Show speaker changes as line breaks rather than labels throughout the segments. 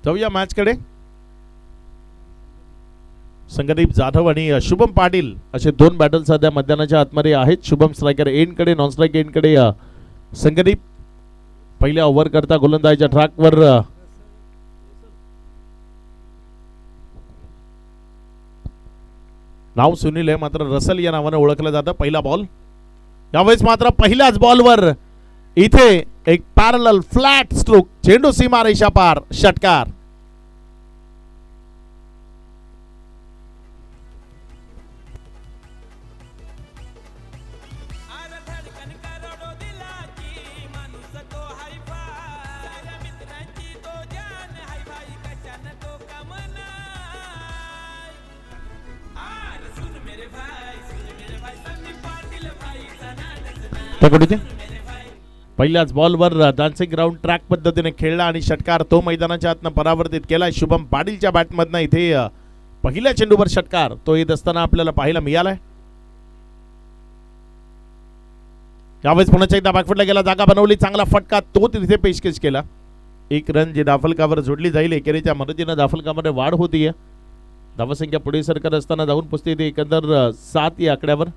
जाऊया मॅच कडे. संगदीप जाधव आणि शुभम पाटील असे दोन बॅटल सध्या मैदानाच्या आतमध्ये आहेत. शुभम स्ट्रायकर एंड कडे, नॉन स्ट्रायकर एंड कडे संगदीप. पहिल्या ओव्हर करता गोलंदाजीच्या ट्रॅकवर नाव सुनील आहे, मात्र रसल या नावाने ओळखलं जातं. पहिला बॉल यावेळेस मात्र पहिल्याच बॉलवर इथे एक पॅरलल फ्लॅट स्ट्रोक, चेंडू सीमा रेषा पार, षटकार. पहिल्याच बॉलवर डान्सिंग ग्राउंड ट्रॅक पद्धतीने खेळला आणि षटकार तो मैदानाच्या आतनं परावर्तित केला. शुभम पाटीलच्या बॅटमधनं इथे पहिल्या चेंडूवर षटकार तो येत असताना आपल्याला पाहायला मिळालाय. यावेळेस पुन्हा एकदा बॅकफुटला गेला, जागा बनवली, चांगला फटका तो तिथे पेशकश केला. एक रन जी धाफलकावर जोडली जाईल. एकेरीच्या मदतीनं धाफलकामध्ये वाढ होतीये. धावसंख्या पुढे सरकत असताना जाऊन पोचते ते एकंदर 7 या आकड्यावर.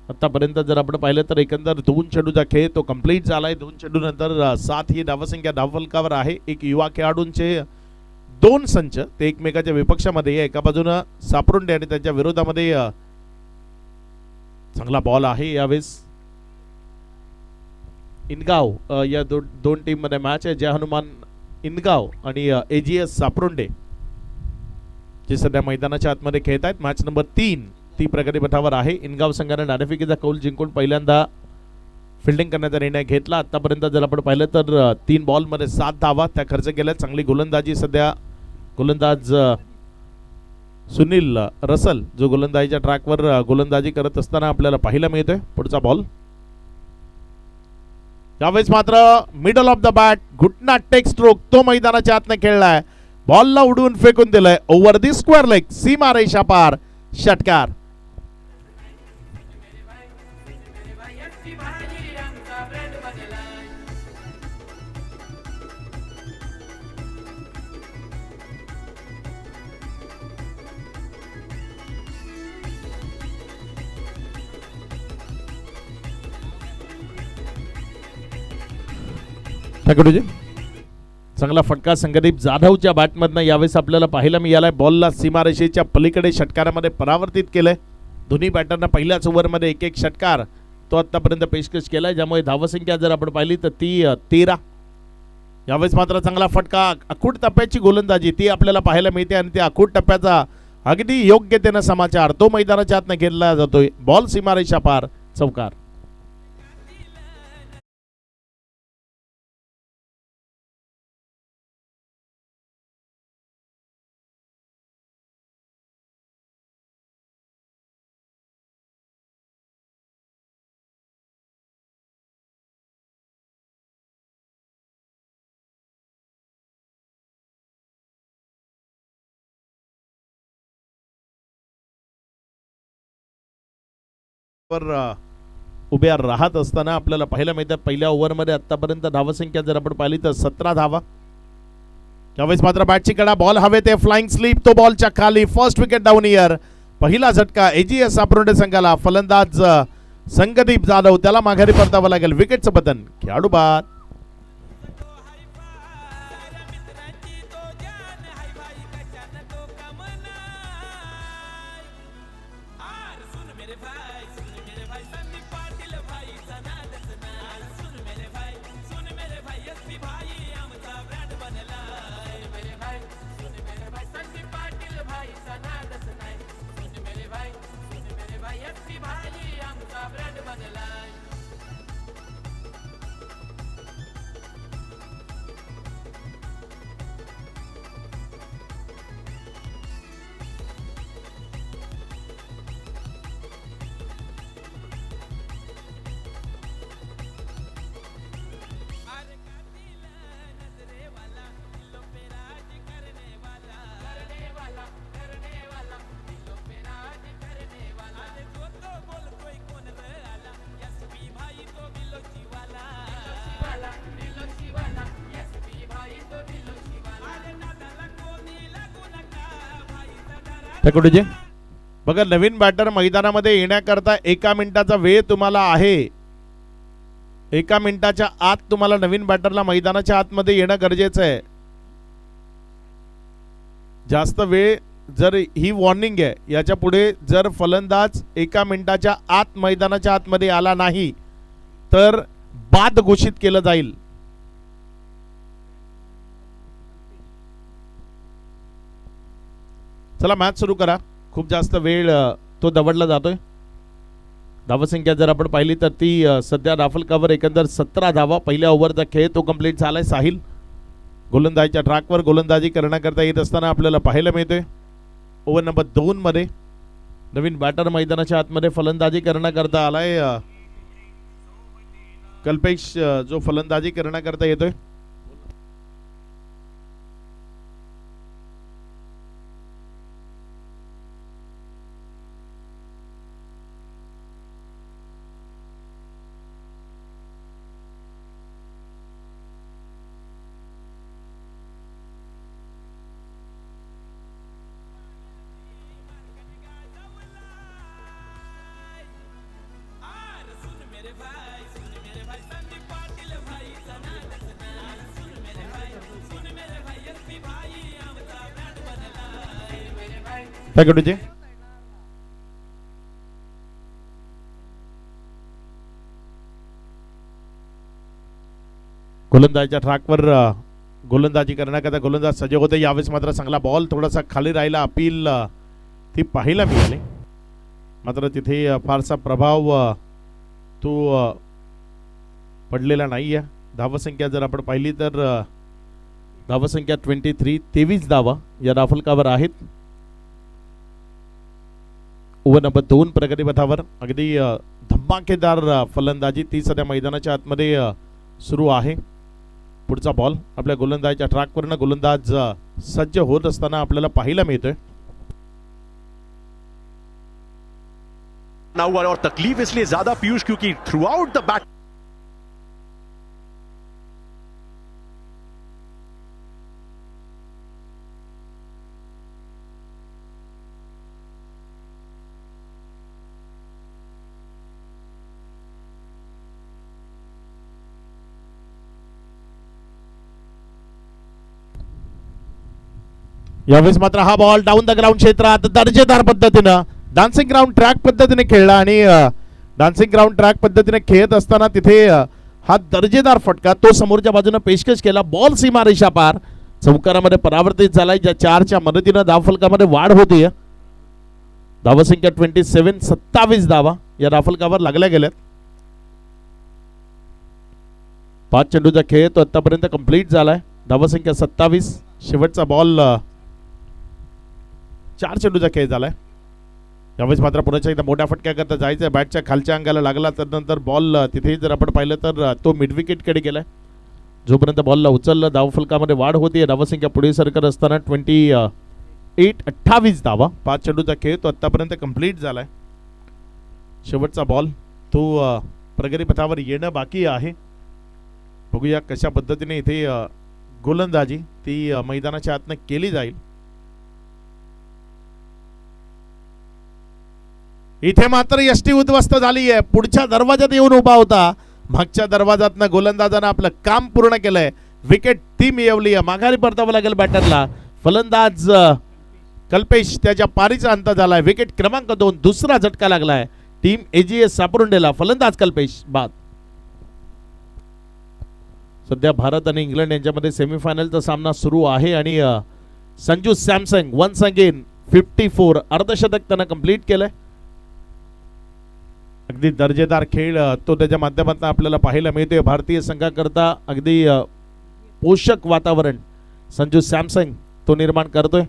आतापर्यंत जर आपण पाहिलं तर एकंदर 2 चेंडूचा खेळ तो कंप्लीट झालाय. 2 चेंडू नंतर 7 ही धावसंख्या धावफलकावर आहे. एक युवा खेळाडूंचे 2 संच ते एकमेकाच्या विपक्षामध्ये. एका बाजूनं सापरुंडे आणि त्यांच्या विरोधामध्ये चांगला बॉल आहे. यावेळेस इनगाव या दोन टीम मध्ये मॅच आहे. जय हनुमान इनगाव आणि AGS सापरुंडे जे सध्या मैदानाच्या आतमध्ये खेळत आहेत. मॅच नंबर 3 ती प्रगतीपथावर आहे. इनगाव संघाने नाणेफेकीचा कौल जिंकून पहिल्यांदा फिल्डिंग करण्याचा निर्णय घेतला. आतापर्यंत जर आपण पाहिलं तर 3 बॉलमध्ये 7 धावा त्या खर्च केल्या. चांगली गोलंदाजी सध्या गोलंदाज सुनील रसल जो गोलंदाजीच्या ट्रॅकवर गोलंदाजी करत असताना आपल्याला पाहायला मिळतोय. पुढचा बॉल यावेळेस मात्र मिडल ऑफ द बॅट घुटना टेक स्ट्रोक तो मैदानाच्या आतनं खेळलाय. बॉलला उडवून फेकून दिलाय ओव्हर दी स्क्वेअर लेग, सीमा रेषा पार, षटकार. चांगला फटका संगदीप जाधवच्या बॅटमधनं यावेळेस आपल्याला पाहायला मिळालाय. बॉलला सीमारेषेच्या पलीकडे षटकारामध्ये परावर्तित केलंय. दोन्ही बॅटरना पहिल्याच ओव्हरमध्ये एक षटकार तो आतापर्यंत पेशकश केलाय, ज्यामुळे धावसंख्या जर आपण पाहिली तर ती 13. यावेळेस मात्र चांगला फटका, अखूट टप्प्याची गोलंदाजी ती आपल्याला पाहायला मिळते आणि त्या अखूट टप्प्याचा अगदी योग्यतेनं समाचार तो मैदानाच्या आतनं घेतला जातोय. बॉल सीमारेषा पार, चौकार. उभ्या राहत असताना आपल्याला पाहायला मिळतं पहिल्या ओव्हरमध्ये आतापर्यंत धावसंख्या जर आपण पाहिली तर 17 धावा. यावेळेस मात्र बॅटची कडा, बॉल हवे ते फ्लाइंग स्लीप तो बॉलच्या खाली. First wicket down year. पहिला झटका AGS सापरुंडे संघाला. फलंदाज संगदीप जाधव त्याला माघारी परतावं लागेल. विकेटचं पतन, खेळाडू बाद. कुठे बघा, नवीन बॅटर मैदानामध्ये येण्याकरता 1 मिनिटाचा वेळ तुम्हाला आहे. 1 मिनिटाच्या आत तुम्हाला नवीन बॅटरला मैदानाच्या आतमध्ये येणं गरजेचं आहे. जास्त वेळ, जर ही वॉर्निंग आहे, याच्या पुढे जर फलंदाज 1 मिनिटाच्या आत मैदानाच्या आतमध्ये आला नाही तर बाद घोषित केलं जाईल. चला मॅच सुरू करा. खूप जास्त वेळ तो दवडला जातोय. धावसंख्या जर आपण पाहिली तर ती सध्या राफेल कव्हर एकंदर 17 धावा. पहिल्या ओव्हरचा खेळ तो कंप्लीट झालाय. साहिल गोलंदाजीच्या ट्रॅकवर गोलंदाजी करण्याकरता येत असताना आपल्याला पाहायला मिळतोय. ओव्हर नंबर 2 मध्ये नवीन बॅटर मैदानाच्या आतमध्ये फलंदाजी करण्याकरता आलाय. कल्पेश जो फलंदाजी करण्याकरता येतोय. गोलंदाजीच्या ट्रॅकवर गोलंदाजी करण्याकरता गोलंदाज सजग होते. यावेळेस मात्र चांगला बॉल थोडासा खाली राहिला. अपील ती पाहायला मिळाली, मात्र तिथे फारसा प्रभाव तो पडलेला नाही आहे. धावसंख्या जर आपण पाहिली तर धावसंख्या 23 धावा या राफेल कव्हर आहेत. ओव्हर नंबर 2 प्रगतीपथावर अगदी धमाकेदार फलंदाजी ती सध्या मैदानाच्या आतमध्ये सुरू आहे. पुढचा बॉल आपल्या गोलंदाजीच्या ट्रॅकवरनं गोलंदाज सज्ज होत असताना आपल्याला पाहायला मिळतोय.
और तकलीफ इसलिए ज्यादा पीयूष क्योंकि थ्रू आउट द बैट
यावेळेस मात्र हा बॉल डाऊन द ग्राउंड क्षेत्रात दर्जेदार पद्धतीनं डान्सिंग ग्राउंड ट्रॅक पद्धतीने खेळला आणि डान्सिंग ग्राउंड ट्रॅक पद्धतीने खेळत असताना तिथे हा दर्जेदार फटका तो समोरच्या बाजूने पेशकश केला. बॉल सीमारेषा पार चौकारामध्ये परावर्तित झालाय. ज्या 4च्या मदतीनं धावफलकामध्ये वाढ होतीये. धावसंख्या 27 धावा या धावफलकावर लागल्या गेल्यात. 5 चेंडूचा खेळ तो आतापर्यंत कंप्लीट झालाय. धावसंख्या 27. शेवटचा बॉल 4 चेंडूचा खेळ झालाय. यावेळेस मात्र पुन्हा एकदा मोठ्या फटक्याकरता जायचं. बॅटच्या खालच्या अंगाला लागला तर नंतर बॉल तिथे जर आपण पाहिलं तर तो मिड विकेटकडे गेलाय. जोपर्यंत बॉलला उचललं धावफलकामध्ये वाढ होती. धावसंख्या पुढे सरकत असताना 28 धावा. 5 चेंडूचा खेळ तो आतापर्यंत कंप्लीट झालाय. शेवटचा बॉल तो प्रगतीपथावर येणं बाकी आहे. बघूया कशा पद्धतीने इथे गोलंदाजी ती मैदानाच्या आतनं केली जाईल. इथे मात्र यष्टी उद्ध्वस्त झाली आहे. पुढच्या दरवाजात येऊन उभा होता. मागच्या दरवाजातनं गोलंदाजानं आपलं काम पूर्ण केलंय. विकेट ती मिळवली आहे. माघारी परतावं लागेल बॅटरला. फलंदाज कल्पेश त्याच्या पारीचा अंत झालाय. विकेट क्रमांक 2 दुसरा झटका लागलाय टीम एजीएस सापरुंडेला. फलंदाज कल्पेश बाद. सध्या भारत आणि इंग्लंड यांच्यामध्ये सेमीफायनलचा सामना सुरू आहे आणि संजू सॅमसंग वन्स अगेन 54 अर्धशतक त्यानं कंप्लीट केलंय. अगदी दर्जेदार खेळ तो त्याच्या माध्यमातून आपल्याला पाहायला मिळतोय. भारतीय संघाकरता अगदी पोषक वातावरण संजू सॅमसंग तो निर्माण करतोय.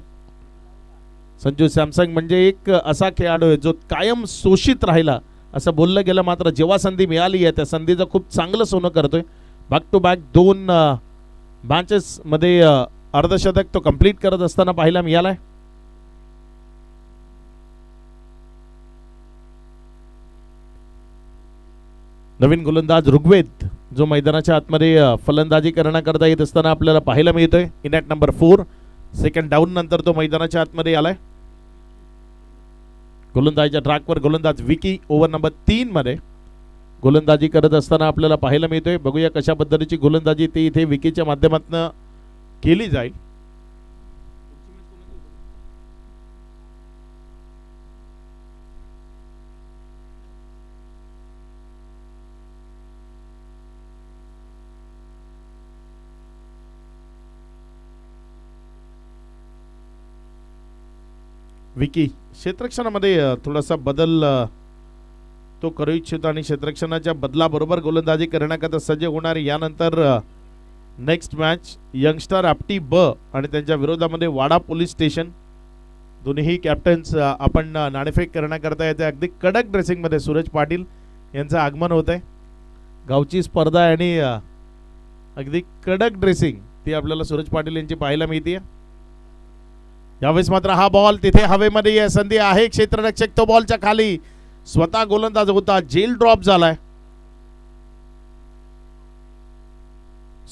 संजू सॅमसंग म्हणजे एक असा खेळाडू आहे जो कायम शोषित राहिला असं बोललं गेलं, मात्र जेव्हा संधी मिळाली आहे त्या संधीचं खूप चांगलं सोनं करतोय. बॅक टू बॅक 2 मॅचेस मध्ये अर्धशतक तो कंप्लीट करत असताना पाहायला मिळालाय. नवीन गोलंदाज ऋग्वेद जो मैदानाच्या आतमध्ये फलंदाजी करण्याकरता येत असताना आपल्याला पाहायला मिळतोय. In at number 4 second down नंतर तो मैदानाच्या आतमध्ये आलाय. गोलंदाजीच्या ट्रॅकवर गोलंदाज विकी ओव्हर नंबर 3 मध्ये गोलंदाजी करत असताना आपल्याला पाहायला मिळतोय. बघूया कशा पद्धतीची गोलंदाजी ती इथे विकीच्या माध्यमातून केली जाईल. विकी क्षेत्ररक्षणामध्ये थोडासा बदल तो करू इच्छितो आणि क्षेत्ररक्षणाच्या बदलाबरोबर गोलंदाजी करण्याकरता सज्ज होणार. यानंतर नेक्स्ट मॅच यंगस्टर आपटी ब आणि त्यांच्या विरोधामध्ये वाडा पोलीस स्टेशन दोन्ही कॅप्टन्स आपण नाणेफेक करण्याकरता येते. अगदी कडक ड्रेसिंगमध्ये सूरज पाटील यांचं आगमन होत आहे. गावची स्पर्धा आहे आणि अगदी कडक ड्रेसिंग ती आपल्याला सूरज पाटील यांची पाहायला मिळते. यावेळेस मात्र हा बॉल तिथे हवेमध्ये संधी आहे. क्षेत्ररक्षक तो बॉलच्या खाली स्वतः गोलंदाज होता, जेल ड्रॉप झालाय.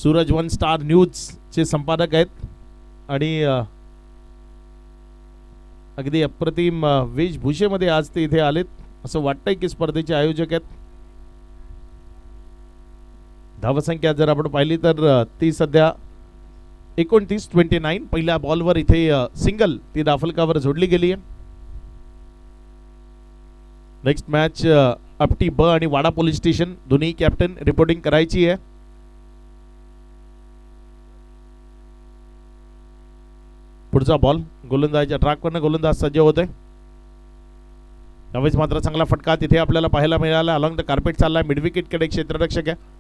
सूरज वन स्टार न्यूज चे संपादक आहेत आणि अगदी अप्रतिम वेशभूषेमध्ये आज ते इथे आलेत असं वाटतंय की स्पर्धेचे आयोजक आहेत. धावसंख्या जर आपण पाहिली तर ती सध्या 29-29. पहिल्या बॉलवर इथे सिंगल ती दाफलकावर जोडली गेली आहे. नेक्स्ट मॅच आपटी ब आणि वाडा पोलीस स्टेशन दोन्ही कॅप्टन रिपोर्टिंग करायची आहे. पुढचा बॉल गोलंदाजीच्या ट्रॅकवरनं गोलंदाज सज्ज होते. यावेळेस मात्र चांगला फटका तिथे आपल्याला पाहायला मिळाला. अलॉंग द कार्पेट चाललाय. मिड विकेट कडे क्षेत्ररक्षक आहे.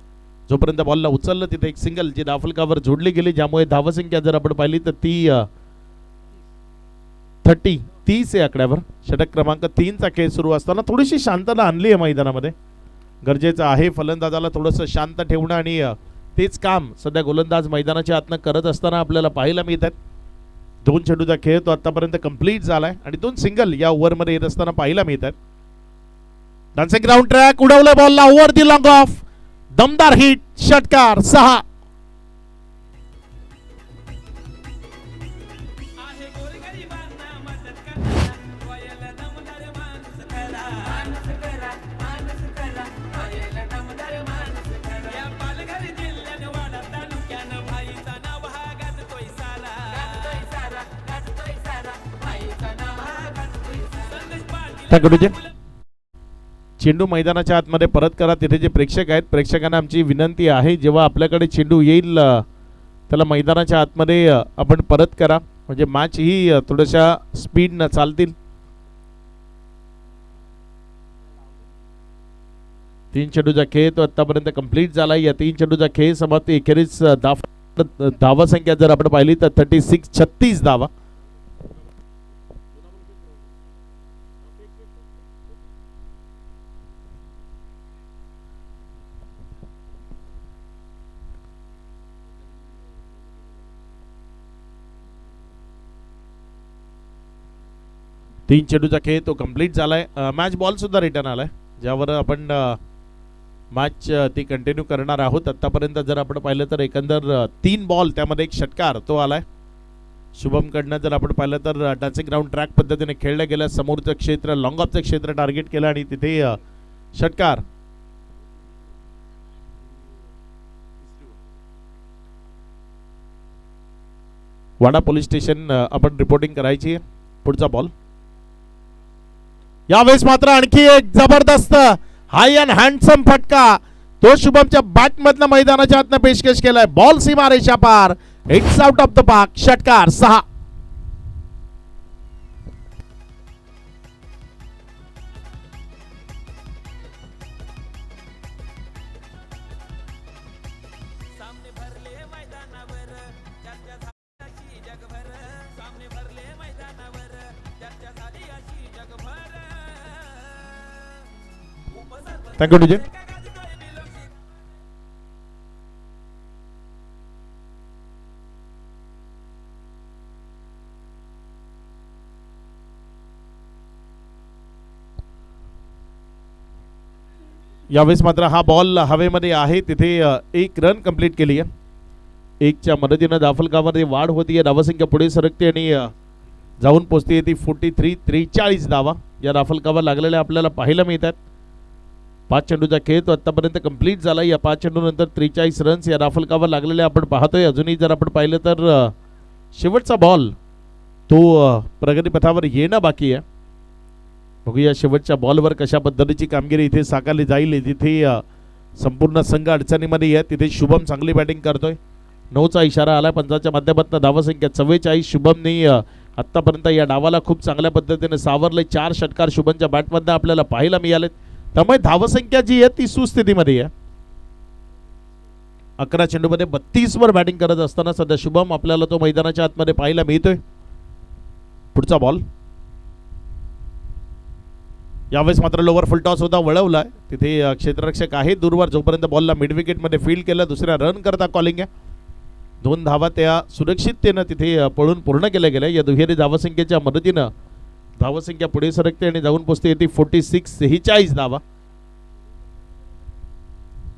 जोपर्यंत बॉलला उचललं तिथे एक सिंगल जी दाफलकावर जोडली गेली, ज्यामुळे धावसंख्या जर आपण पाहिली तर ती 30 या आकड्यावर. षटक क्रमांक 3 चा खेळ सुरू असताना थोडीशी शांतता आणली आहे मैदानामध्ये. गरजेचं आहे फलंदाजाला थोडंसं शांत ठेवणं आणि तेच काम सध्या गोलंदाज मैदानाच्या आतनं करत असताना आपल्याला पाहायला मिळतात. 2 चेंडूचा खेळ तो आतापर्यंत कंप्लीट झालाय आणि 2 सिंगल या ओव्हरमध्ये येत असताना पाहायला मिळतात. डान्सिंग ग्राउंड ट्रॅक उडवलं बॉलला ओव्हर दी लॉंग ऑफ. दमदार हिट, षटकार 6. चेंडू मैदानाच्या आतमध्ये परत करा. तिथे जे प्रेक्षक आहेत प्रेक्षकांना आमची विनंती आहे, जेव्हा आपल्याकडे चेंडू येईल त्याला मैदानाच्या आतमध्ये आपण परत करा, म्हणजे मॅच ही थोड्याशा स्पीडनं चालतील. 3 चेंडूचा खेळ तो आतापर्यंत कंप्लीट झाला. या 3 चेंडूचा खेळ समाप्ती एखेरीस धावा संख्या जर आपण पाहिली तर 36 धावा. तीन चेंडूचा खेळ तो कंप्लीट झालाय. मॅच बॉल सुद्धा रिटर्न आलाय, ज्यावर आपण मॅच ती कंटिन्यू करणार आहोत. आतापर्यंत जर आपण पाहिलं तर एकंदर 3 बॉल त्यामध्ये एक षटकार तो आलाय. शुभम कडनं जर आपण पाहिलं तर डान्सिंग ग्राउंड ट्रॅक पद्धतीने खेळलं गेलं. समोरचं क्षेत्र लॉंग ऑफचं क्षेत्र टार्गेट केलं आणि तिथे षटकार. वाडा पोलीस स्टेशन आपण रिपोर्टिंग करायची. पुढचा बॉल यावेळेस मात्र आणखी एक जबरदस्त हाय अँड हँडसम फटका तो शुभमच्या बॅट मधनं मैदानाच्या आतनं पेशकश केलाय. बॉल सीमा रेषा पार. It's out of the park. षटकार 6. Thank you DJ. यावेळेस मात्र हा बॉल हवेमध्ये आहे. तिथे 1 रन कंप्लीट केली आहे. 1च्या मदतीनं दाफलकामध्ये वाढ होती. धावसंख्या पुढे सरकते आणि जाऊन पोहोचते ती 43 धावा. या राफल कावर लागलेल्या आपल्याला पाहायला मिळतात. 5 चेंडूचा खेळ तो आतापर्यंत कंप्लीट झाला. या 5 चेंडूनंतर 43 रन्स या राफल कावर लागलेले आपण पाहतोय. अजूनही जर आपण पाहिलं तर शेवटचा बॉल तो प्रगतीपथावर येणं बाकी आहे. बघूया शेवटच्या बॉलवर कशा पद्धतीची कामगिरी इथे साकारली जाईल. तिथे संपूर्ण संघ अडचणीमध्ये आहे. तिथे शुभम चांगली बॅटिंग करतोय. 9चा इशारा आला पंचाच्या माध्यमातून. धावसंख्या 44. शुभमने आतापर्यंत या डावाला खूप चांगल्या पद्धतीने सावरले. 4 षटकार शुभमच्या बॅटमधनं आपल्याला पाहायला मिळालेत. त्यामुळे धावसंख्या जी आहे ती सुस्थितीमध्ये आहे. 11 चेंडूमध्ये 32 वर बॅटिंग करत असताना सध्या शुभम आपल्याला तो मैदानाच्या आतमध्ये पाहायला मिळतोय. पुढचा बॉल यावेळेस मात्र लोवर फुल टॉस होता, वळवलाय. तिथे क्षेत्ररक्षक आहे दूरवर. जोपर्यंत बॉलला मिड विकेटमध्ये फील्ड केलं, दुसऱ्या रन करता कॉलिंग आहे. 2 धावा त्या सुरक्षिततेनं तिथे पळून पूर्ण केल्या गेल्या. या दुहेरी धावसंख्येच्या मदतीनं धावसंख्या पुढे सरकते आणि जाऊन पोहोचते येते 46 धावा.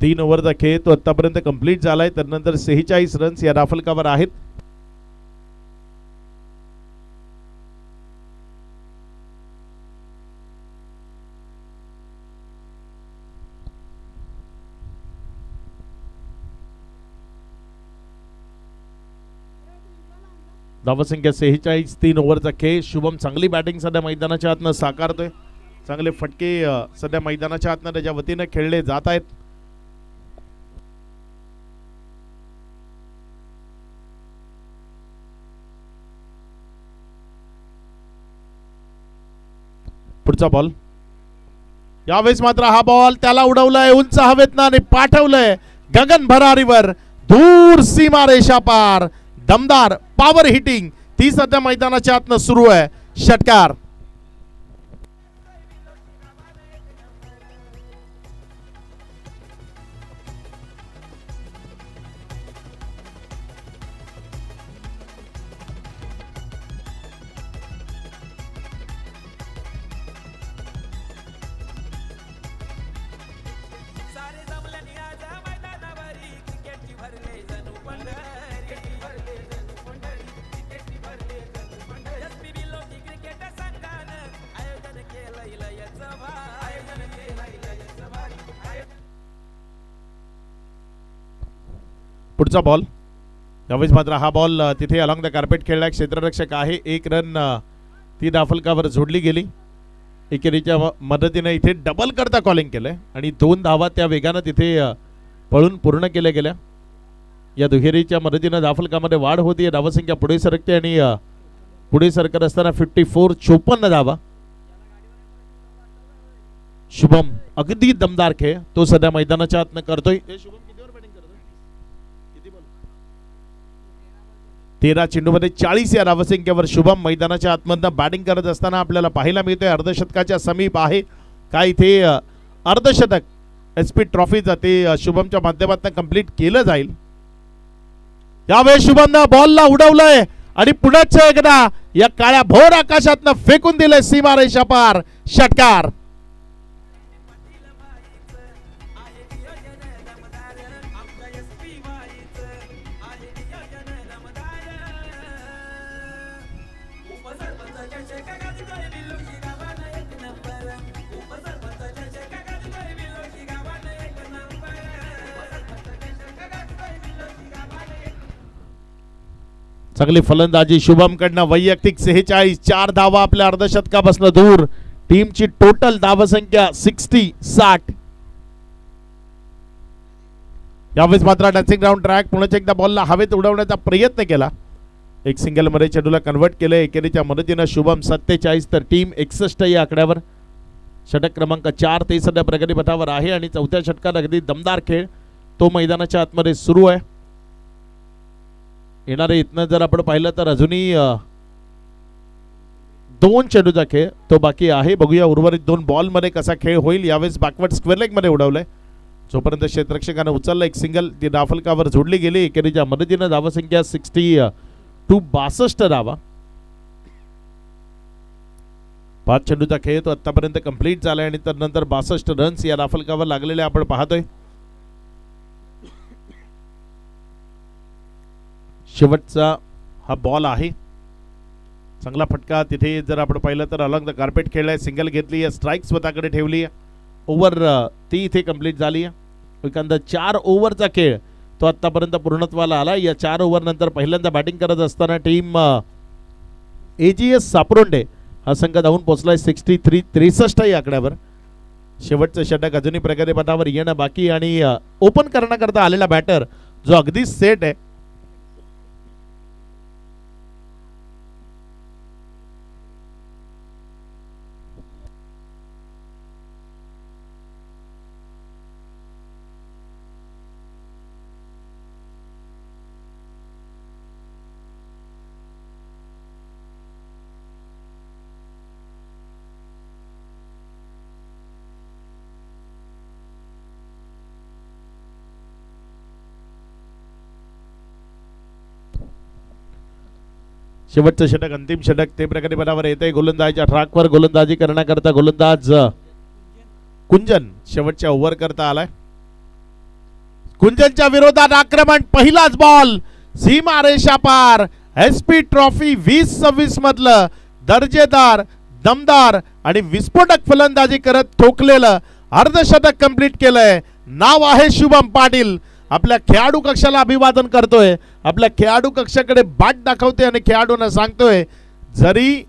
3 ओव्हरचा खेळ तो आतापर्यंत कंप्लीट झालाय. त्यानंतर 46 रन्स या राफल कावर आहेत. धावसंख्या 46. 3 ओव्हरचा खेळ. शुभम चांगली बॅटिंग सध्या मैदानाच्या आतनं साकारतोय. चांगले फटके सध्या मैदानाच्या आतनं त्याच्या वतीनं खेळले जात आहेत. पुढचा बॉल यावेळेस मात्र हा बॉल त्याला उडवलाय उंच हवेतनं आणि पाठवलंय गगन भरारीवर दूर सीमारेषा पार. दमदार पॉवर हिटिंग ती सध्या मैदानाच्या आतनं सुरू आहे. षटकार पुढचा बॉल यावेळेस मात्र हा बॉल तिथे अलॉंग द कार्पेट खेळला. क्षेत्ररक्षक आहे. 1 रन ती राफल कावर जोडली गेली. एकेरीच्या मदतीने इथे डबल करता कॉलिंग केलंय आणि 2 धावा त्या वेगानं तिथे पळून पूर्ण केल्या गेल्या. या दुहेरीच्या मदतीने राफल कामध्ये वाढ होती. धावसंख्या पुढे सरकते आणि पुढे सरकत असताना 54 धावा. शुभम अगदी दमदार खेळ तो सध्या मैदानाच्या आतनं करतोय. 13 चेंडूमध्ये 40 या धावसंख्येवर शुभम मैदानाच्या आतमधनं बॅटिंग करत असताना आपल्याला पाहायला मिळतोय. अर्धशतकाच्या समीप आहे. काय इथे अर्धशतक SP ट्रॉफीचं ते शुभमच्या माध्यमातून कंप्लीट केलं जाईल. यावेळेस शुभमनं बॉलला उडवलंय आणि पुढच्या एकदा या काळ्या भोर आकाशातनं फेकून दिलंय सीमारेषा पार. षटकार चांगली फलंदाजी शुभम कडनं. वैयक्तिक 46. 4 धावा आपल्या अर्धशतकापासून दूर. टीमची टोटल धावसंख्या 60. यावेळेस मात्र टचिंग ग्राउंड ट्रॅक पुन्हा एकदा बॉलला हवेत उडवण्याचा प्रयत्न केला. एक सिंगल मध्ये चेंडूला कन्वर्ट केलं. एकेरीच्या मदतीनं शुभम 47 तर टीम 61 या आकड्यावर. षटक क्रमांक 4 ते सध्या प्रगतीपथावर आहे आणि 4थ्या षटकात अगदी दमदार खेळ तो मैदानाच्या आतमध्ये सुरू आहे. येणारे इथनं जर आपण पाहिलं तर अजूनही 2 चेंडूचा खेळ तो बाकी आहे. बघूया उर्वरित 2 बॉलमध्ये कसा खेळ होईल. यावेळेस बॅकवर्ड स्क्वेअर लेग मध्ये उडवलंय. जोपर्यंत क्षेत्ररक्षकानं उचललं एक सिंगल ती राफल कावर जोडली गेली. एकेरीच्या मदतीनं धावसंख्या 62 धावा. 5 चेंडूचा खेळ तो आतापर्यंत कंप्लीट झालाय आणि त्यानंतर 62 रन्स या राफल कावर लागलेले आपण पाहतोय. शेवटचा हा बॉल आहे. चांगला फटका तिथे जर आपण पाहिलं तर अलॉंग द कार्पेट खेळलाय, सिंगल घेतली आहे, स्ट्राईक स्वतःकडे ठेवली आहे. ओव्हर ती इथे कंप्लीट झाली आहे. एखादा 4 ओव्हरचा खेळ तो आतापर्यंत पूर्णत्वाला आला. या 4 ओव्हर नंतर पहिल्यांदा बॅटिंग करत असताना टीम AGS सापरोंडे हा संघ धावून पोहोचलाय 63 या आकड्यावर. शेवटचं षटक अजूनही प्रगतीपथावर येणं बाकी आणि ओपन करण्याकरता आलेला बॅटर जो अगदी सेट आहे. शेवटचं षटक अंतिम षटक ते प्रगतीपथावर येते. गोलंदाजीच्या ट्रॅकवर गोलंदाजी करण्याकरता गोलंदाज कुंजन शेवटच्या ओव्हर करता आलाय. कुंजनच्या विरोधात आक्रमण, पहिलाच बॉल सीमा रेषा पार. SP ट्रॉफी 2026 मधलं दर्जेदार, दमदार आणि विस्फोटक फलंदाजी करत ठोकलेलं अर्धशतक कंप्लीट केलंय. नाव आहे शुभम पाटील. आपल्या खेळाडू कक्षाला अभिवादन करतोय, आपल्या खेळाडू कक्षाकडे बाट दाखवतोय आणि खेळाडूंना सांगतोय जरी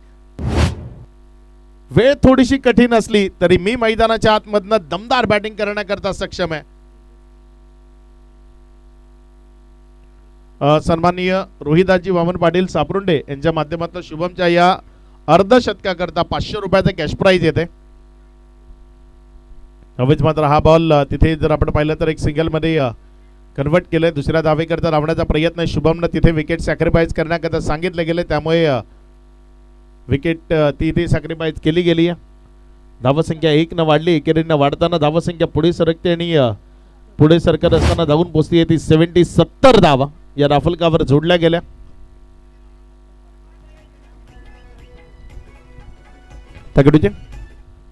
वेळ थोडीशी कठीण असली तरी मी मैदानाच्या आतमधनं दमदार बॅटिंग करण्याकरता सक्षम आहे. सन्माननीय रोहिदासजी वामन पाटील सापरुंडे यांच्या माध्यमातून शुभमच्या या अर्धशतकाकरता 500 रुपयाचं कॅश प्राइज येते. हवेच मात्र हा बॉल तिथे जर आपण पाहिलं तर एक सिंगल मध्ये कन्वर्ट केलंय. दुसऱ्या धावेकरता लावण्याचा प्रयत्न शुभमनं तिथे विकेट सॅक्रिफाईस करण्याकरता सांगितलं गेलं, त्यामुळे विकेट तिथे सॅक्रिफाईस केली गेली आहे. धावसंख्या 1 न वाढली, एकेरीनं वाढताना धावसंख्या पुढे सरकते आणि पुढे सरकत असताना धावून पोहोचली ती 70 धावा या राफलकावर जोडल्या गेल्या. तगडूचे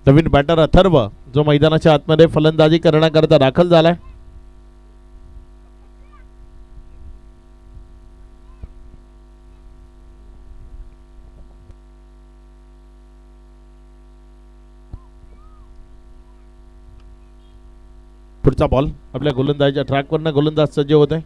नवीन बॅटर अथर्व जो मैदानाच्या आतमध्ये फलंदाजी करण्याकरता दाखल झालाय. पुढचा बॉल आपल्या गोलंदाजीच्या ट्रॅकवरनं गोलंदाज सज्ज होत आहे.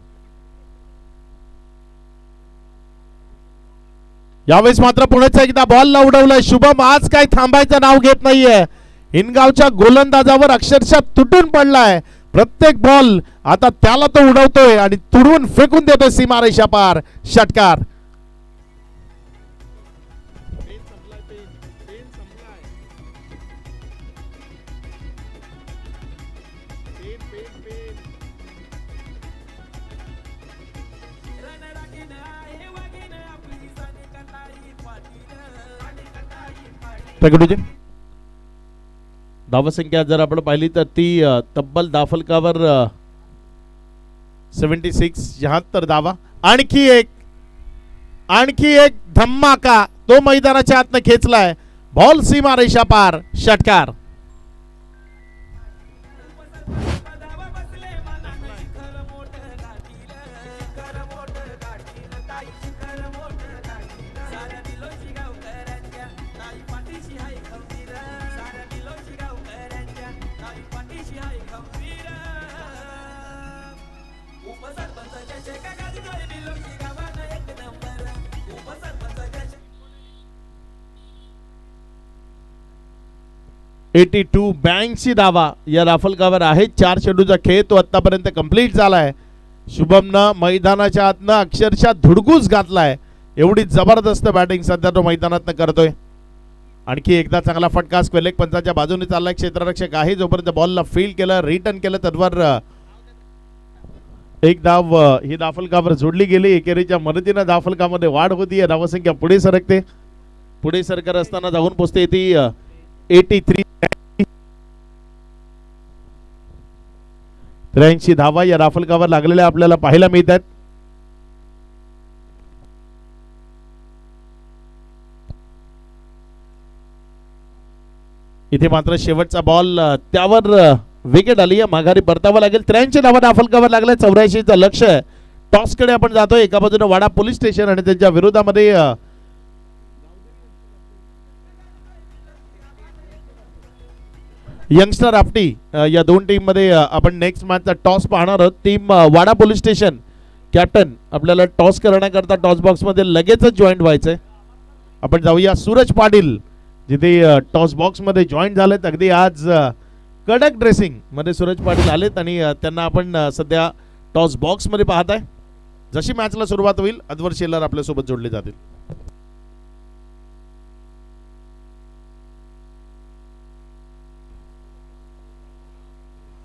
यावेळेस मात्र पुढेच एकदा बॉलला उडवलंय शुभम. आज काय थांबायचं नाव घेत नाहीये. हिनगावच्या गोलंदाजावर अक्षरशः तुटून पडलाय. प्रत्येक बॉल आता त्याला तो उडवतोय आणि तुडवून फेकून देतोय सीमारेषा पार. षटकार. धावसंख्या जर आपण पाहिली तर ती तब्बल धाफलकावर 76 धावा. आणखी एक धम्माका तो मैदानाच्या आतनं खेचलाय. बॉल सीमा रेषा पार. षटकार. $82 82 धावा या राफलकावर आहे. 4 चेंडूचा खेळ तो आतापर्यंत कंप्लीट झालाय. शुभमनं मैदानाच्या आतनं अक्षरशः धुडगूस घातलाय. एवढी जबरदस्त बॅटिंग सध्या तो मैदानातनं करतोय. आणखी एकदा चांगला फटका स्क्वेलेक पंचाच्या बाजूने चाललाय. क्षेत्ररक्षक आहे जोपर्यंत बॉलला फील्ड केलं, रिटर्न केलं, तद्वार एक धाव ही धाफलकावर जोडली गेली. एकेरीच्या मदतीनं धाफलकामध्ये वाढ होती. धावसंख्या पुढे सरकते. पुढे सरकत असताना धावून पोहोचते ती 83 83 धावा या राफलकावर लागलेल्या आपल्याला पाहायला मिळतात. इथे मात्र शेवटचा बॉल त्यावर विकेट आली. माघारी परतावा लागेल. 83 धावा राफलकावर लागल्या. 84चं लक्ष टॉस कडे आपण जातोय. एका बाजूने वाडा पोलीस स्टेशन आणि त्यांच्या विरोधामध्ये यंगस्टर आपटी या दोन टीम मध्ये आपण नेक्स्ट मॅचचा टॉस पाहणार आहोत. टीम वाडा पोलीस स्टेशन कॅप्टन आपल्याला टॉस करण्याकरता टॉस बॉक्स मध्ये लगेचच जॉईंट व्हायचंय. आपण जाऊया सूरज पाटील जिथे टॉस बॉक्स मध्ये जॉईंट झालेत. अगदी आज कडक ड्रेसिंग मध्ये सूरज पाटील आलेत आणि त्यांना आपण सध्या टॉस बॉक्स मध्ये पाहताय. जशी मॅचला सुरुवात होईल अद्वर शेलार आपल्या सोबत जोडले जातील.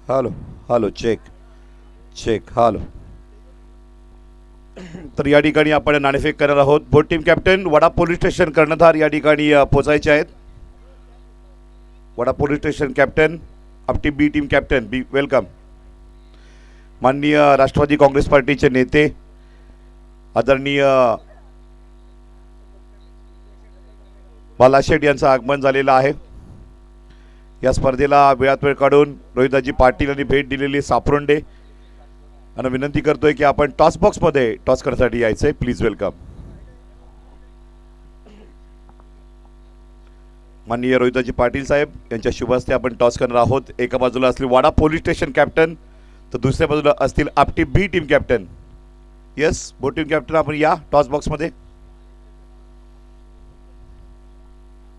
Hello hello check check hello. तर या ठिकाणी आपण नाणेफेक करणार आहोत. Both team captain Wada police station कर्णधार या ठिकाणी पोचायचे आहेत. Wada police station captain Apti B team captain B welcome. माननीय राष्ट्रवादी काँग्रेस पार्टीचे नेते आदरणीय बालाशेठ यांचं आगमन झालेलं आहे. या स्पर्धेला वेळात वेळ काढून रोहिदाजी पाटील यांनी भेट दिलेली सापरोंडे आणि विनंती करतोय की आपण टॉस बॉक्स मध्ये टॉस करण्यासाठी यायचंय. Please welcome. माननीय रोहिदाजी पाटील साहेब यांच्या शुभ हस्ते आपण टॉस करणार आहोत. एका बाजूला असतील वाडा पोलीस स्टेशन कॅप्टन तर दुसऱ्या बाजूला असतील आपटी बी टीम कॅप्टन. येस बोट टीम कॅप्टन आपण या टॉस बॉक्स मध्ये.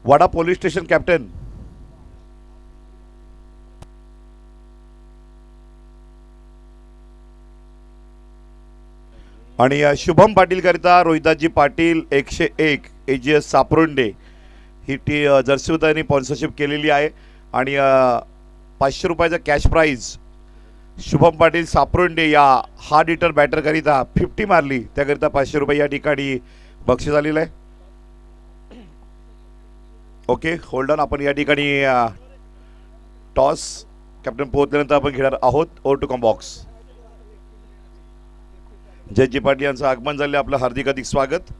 वाडा पोलीस स्टेशन कॅप्टन आणि शुभम पाटील करिता रोहिदाजी पाटील 101 एजीएस सापरोंडे ही जर्सी त्यांनी स्पॉन्सरशिप केलेली आहे आणि 500 रुपयाचा कॅश प्राइज शुभम पाटील सापरोंडे या हार्ड हिटर बॅटर करिता 50 मारली त्याकरिता 500 रुपये या ठिकाणी बक्षीस आलेलं आहे. Okay hold on. आपण या ठिकाणी टॉस कॅप्टन पोहोचल्यानंतर आपण घेणार आहोत over to come box. Jayji Patil यांचं आगमन झाले. आपलं हार्दिक अधिक स्वागत.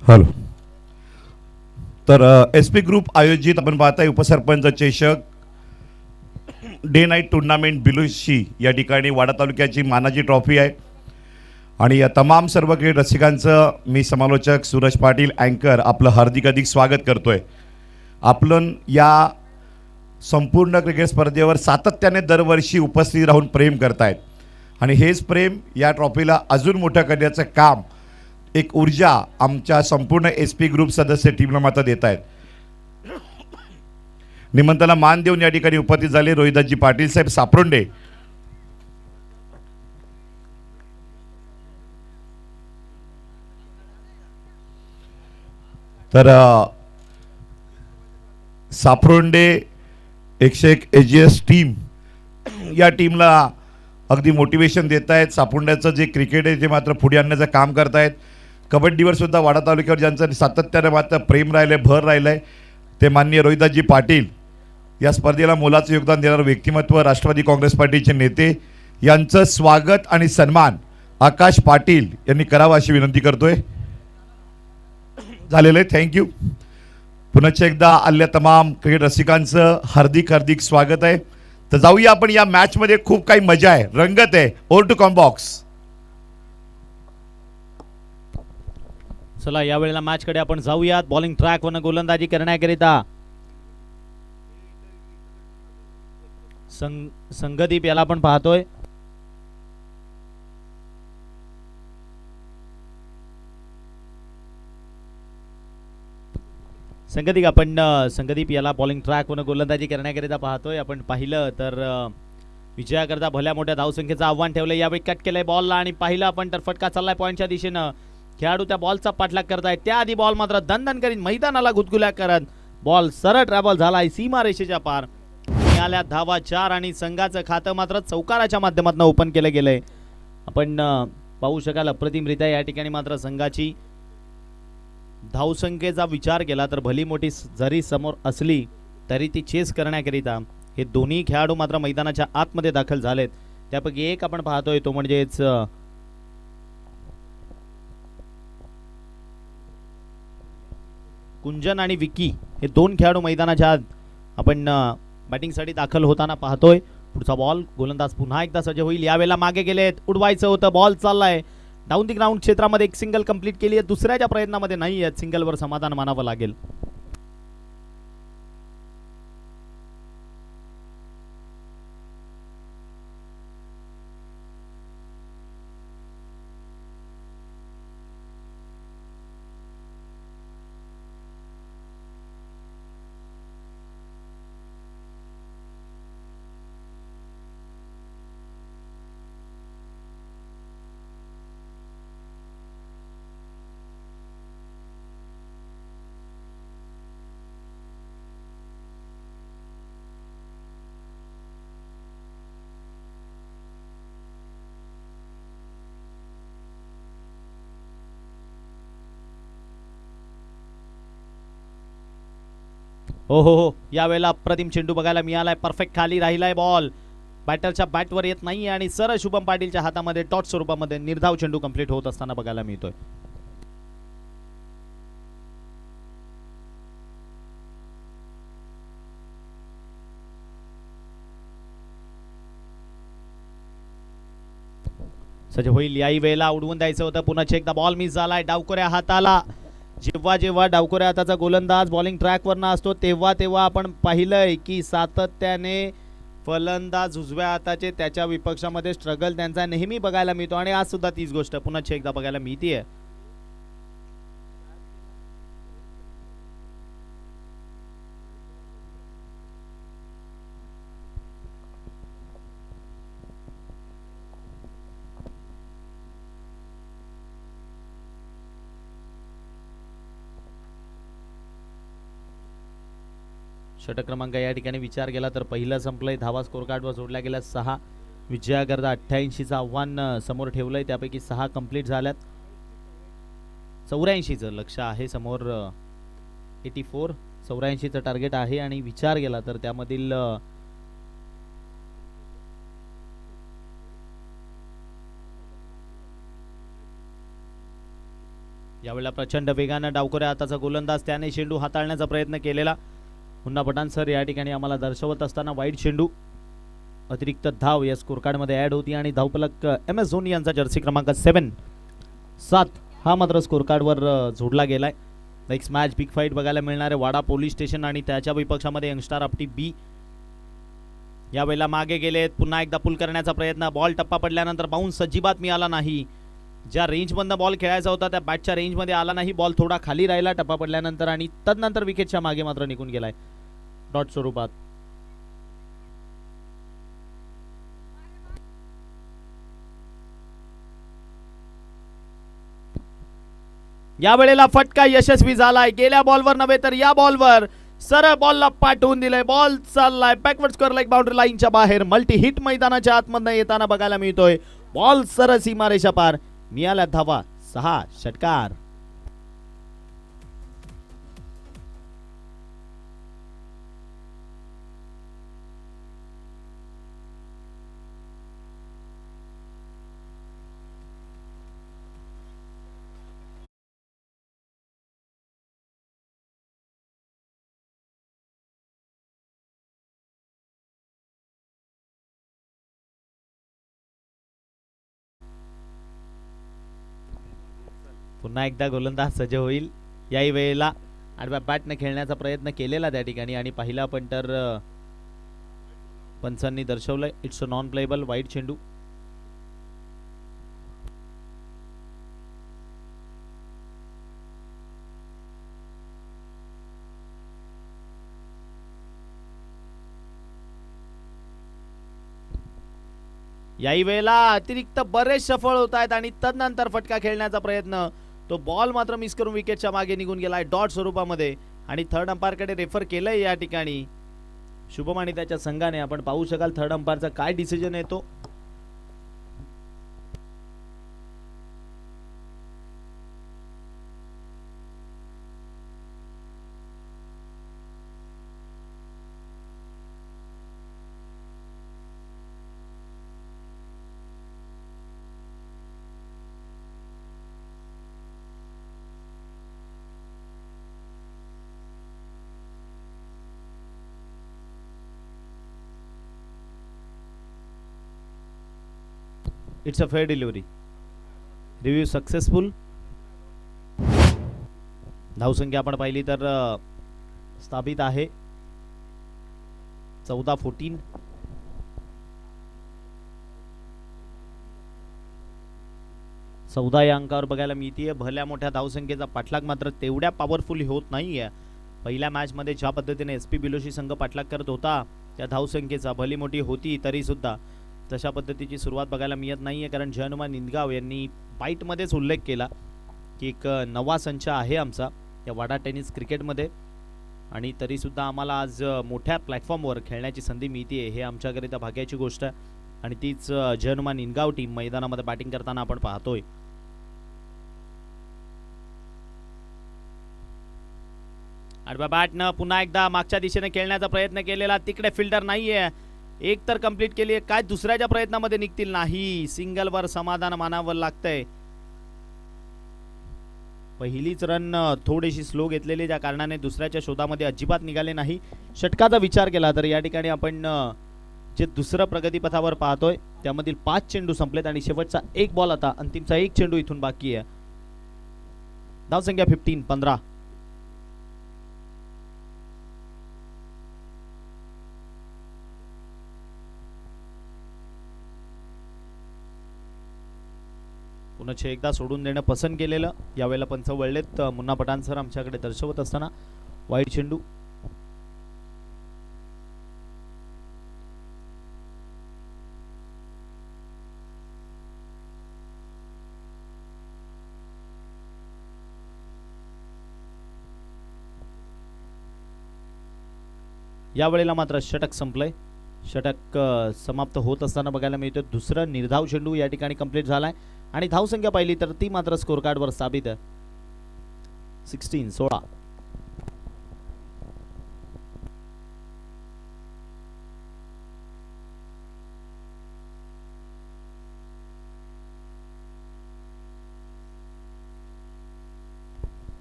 हॅलो. तर एस पी ग्रुप आयोजित आपण पाहताय उपसरपंच चषक डे नाईट टुर्नामेंट बिलुशी या ठिकाणी वाडा तालुक्याची मानाची ट्रॉफी आहे आणि या तमाम सर्व क्रिकेट रसिकांचं मी समालोचक सूरज पाटील अँकर आपलं हार्दिक अधिक स्वागत करतोय. आपण या संपूर्ण क्रिकेट स्पर्धेवर सातत्याने दरवर्षी उपस्थित राहून प्रेम करतायत आणि हेच प्रेम या ट्रॉफीला अजून मोठं करण्याचं काम एक ऊर्जा आमच्या संपूर्ण एस पी ग्रुप सदस्य टीमला मात्र देत आहेत. निमंत्रणाला मान देऊन या ठिकाणी उपस्थित झाले रोहिदाजी पाटील साहेब सापरोंडे. तर सापरोंडे 101 एजीएस टीम या टीमला अगदी मोटिवेशन देत आहेत. सापरोंड्याचं जे क्रिकेट आहे ते मात्र पुढे आणण्याचं काम करतायत. कबड्डीवर सुद्धा वाडा तालुक्यावर ज्यांचं सातत्याने मात्र प्रेम राहिलंय भर राहिलंय ते माननीय रोहिदाजी पाटील. या स्पर्धेला मोलाचं योगदान देणारं व्यक्तिमत्व राष्ट्रवादी काँग्रेस पार्टीचे नेते यांचं स्वागत आणि सन्मान आकाश पाटील यांनी करावा अशी विनंती करतोय. झालेलं आहे. थँक्यू. पुन्हा एकदा आलेल्या तमाम क्रिकेट रसिकांचं हार्दिक हार्दिक स्वागत आहे. तर जाऊया आपण या मॅच मध्ये. खूप काही मजा आहे, रंगत आहे. Over to come box.
चला यावेळेला मॅच कडे आपण जाऊयात. बॉलिंग ट्रॅक वन गोलंदाजी करण्याकरिता संगदीप याला आपण पाहतोय. संगदीप याला बॉलिंग ट्रॅक वन गोलंदाजी करण्याकरिता पाहतोय. आपण पाहिलं तर विजयाकरता भल्या मोठ्या धावसंख्येचं आव्हान ठेवलं. यावेळी कट केलंय बॉलला आणि पाहिलं आपण तर फटका चाललाय पॉईंटच्या दिशेनं. खेळाडू त्या बॉलचा पाठलाग करतायत. त्याआधी बॉल मात्र दणदण करीत मैदानाला गुदगुल्या करत बॉल सरळ ट्रॅव्हल झालाय सीमारेषेच्या पार. मिळाल्या धावा 4 आणि संघाचं खातं मात्र चौकाराच्या माध्यमातून ओपन केलं गेलंय. आपण पाहू शकाल अप्रतिमरित्या या ठिकाणी मात्र संघाची धावसंख्येचा विचार केला तर भली मोठी जरी समोर असली तरी ती चेस करण्याकरिता हे दोन्ही खेळाडू मात्र मैदानाच्या आतमध्ये दाखल झालेत. त्यापैकी एक आपण पाहतोय तो म्हणजेच कुंजन आणि विकी हे दोन खेळाडू मैदानाच्या आत आपण बॅटिंगसाठी दाखल होताना पाहतोय. पुढचा बॉल गोलंदाज पुन्हा एकदा सज्ज होईल. यावेळेला मागे गेलेत. उडवायचं होतं. बॉल चाललाय डाऊन दी ग्राउंड क्षेत्रामध्ये. एक सिंगल कंप्लीट केली आहे. दुसऱ्याच्या प्रयत्नामध्ये नाही आहेत. सिंगलवर समाधान मानावं लागेल. हो यावेळेला अप्रतिम चेंडू बघायला मिळालाय. परफेक्ट खाली राहिलाय बॉल. बॅटरच्या बॅटवर येत नाही आणि सरळ शुभम पाटीलच्या हातामध्ये टॉट स्वरूपामध्ये निर्धाव चेंडू कंप्लीट होत असताना बघायला मिळतोय. सज्ज होईल. याही वेळेला उडवून द्यायचं होतं. पुन्हा एकदा बॉल मिस झालाय डावकोऱ्या हाताला. जेव्हा डावकोऱ्या हाताचा गोलंदाज बॉलिंग ट्रॅकवर असतो तेव्हा आपण पाहिलंय की सातत्याने फलंदाज उजव्या हाताचे त्याच्या विपक्षामध्ये स्ट्रगल त्यांचा नेहमी बघायला मिळतो आणि आज सुद्धा तीच गोष्ट पुन्हा एकदा बघायला मिळतीये. षटक क्रमांक या ठिकाणी विचार केला तर पहिला संपलंय. धावा स्कोर कार्डवर जोडल्या गेल्या 6. विजयाकरता 88चं आव्हान समोर ठेवलंय. त्यापैकी 6 कंप्लीट झाल्यात. 84चं लक्ष आहे समोर. 84चं टार्गेट आहे आणि विचार केला तर त्यामधील यावेळेला प्रचंड वेगानं डावकोऱ्या हाताचा गोलंदाज त्याने चेंडू हाताळण्याचा प्रयत्न केलेला. पुन्हा पठाण सर या ठिकाणी आम्हाला दर्शवत असताना वाईट चेंडू अतिरिक्त धाव या स्कोर कार्ड मध्ये ऍड होती आणि धावफलक MS धोनी यांचा जर्सी क्रमांक 7 हा मात्र स्कोर कार्ड वर जोडला गेलाय. नेक्स्ट मॅच बिग फाईट बघायला मिळणार आहे. वाडा पोलीस स्टेशन आणि त्याच्या विपक्षामध्ये यंगस्टार आपटी बी. यावेळेला मागे गेलेत. पुन्हा एकदा पुल करण्याचा प्रयत्न. बॉल टप्पा पडल्यानंतर बाउन्स अजिबात मिळाला नाही. ज्या रेंजमधनं बॉल खेळायचा होता त्या बॅटच्या रेंजमध्ये आला नाही. बॉल थोडा खाली राहिला टप्पा पडल्यानंतर आणि तदनंतर विकेटच्या मागे मात्र निघून गेलाय डॉट स्वरूपात. यावेळेला फटका यशस्वी झालाय. गेल्या बॉलवर नव्हे तर या बॉलवर सरळ बॉलला पाठवून दिलंय. बॉल चाललाय बॅकवर्ड स्क्वेअर लेग बाउंड्री लाईनच्या बाहेर. मल्टी हिट मैदानाच्या आतमधनं येताना बघायला मिळतोय. बॉल सरळ सीमारेषा पार. मिळाल्या धावा 6. षटकार. पुन्हा एकदा गोलंदाज सज्ज होईल. याही वेळेला आडव्या बॅटने खेळण्याचा प्रयत्न केलेला त्या ठिकाणी आणि पहिला पण तर पंचांनी दर्शवलंय इट्स अ नॉन प्लेबल वाईट चेंडू. याही वेळेला अतिरिक्त बरेच सफळ होत आहेत आणि तदनंतर फटका खेळण्याचा प्रयत्न, तो बॉल मात्र मिस करून विकेटच्या मागे निघून गेलाय डॉट स्वरूपामध्ये आणि थर्ड अंपायरकडे रेफर केलंय या ठिकाणी शुभम आणि त्याच्या संघाने. आपण पाहू शकाल थर्ड अंपायरचा काय डिसिजन येतो. It's a fair delivery. Review successful. धावसंख्या आपण पाहिली तर स्थापित आहे 14-14. या अंकावर बघायला मिळतीये. भल्या मोठ्या धावसंख्येचा पाठलाग मात्र तेवढ्या पॉवरफुल होत नाहीये. पहिल्या मॅच मध्ये ज्या पद्धतीने एसपी बिलोशी संघ पाठलाग करत होता त्या धावसंख्येचा भली मोठी होती तरी सुद्धा तशा पद्धतीची सुरुवात बघायला मिळत नाहीये. कारण जयनुमा निंदगाव यांनी बाईटमध्येच उल्लेख केला की एक नवा संच आहे आमचा या वाडा टेनिस क्रिकेटमध्ये आणि तरी सुद्धा आम्हाला आज मोठ्या प्लॅटफॉर्मवर खेळण्याची संधी मिळते. हे आमच्याकरिता भाग्याची गोष्ट आहे आणि तीच जयनुमा निंदगाव टीम मैदानामध्ये बॅटिंग करताना आपण पाहतोय. आडव्या बॅटनं पुन्हा एकदा मागच्या दिशेने खेळण्याचा प्रयत्न केलेला. तिकडे फिल्डर नाहीये. एक तर कंप्लीट केली आहे. काय दुसऱ्याच्या प्रयत्नामध्ये निघतील नाही. सिंगलवर समाधान मानावं लागतंय. पहिलीच रन थोडीशी स्लो घेतलेली ज्या कारणाने दुसऱ्याच्या शोधामध्ये अजिबात निघाले नाही. षटकाचा विचार केला तर या ठिकाणी आपण जे दुसरं प्रगतीपथावर पाहतोय त्यामधील 5 चेंडू संपलेत आणि शेवटचा एक बॉल आता अंतिमचा एक चेंडू इथून बाकी आहे. धावसंख्या 15. पुन्हा एकदा सोडून देणं पसंत केलेलं. यावेळेला पंच वळलेत मुन्ना पठाण सर आमच्याकडे दर्शवत असताना. वाईट चेंडू. यावेळेला मात्र षटक संपलंय. षटक समाप्त होत असताना बघायला मिळतं दुसरं निर्धाव चेंडू या ठिकाणी कंप्लीट झालाय आणि धावसंख्या पाहिली तर ती मात्र स्कोर कार्डवर साबित आहे 16.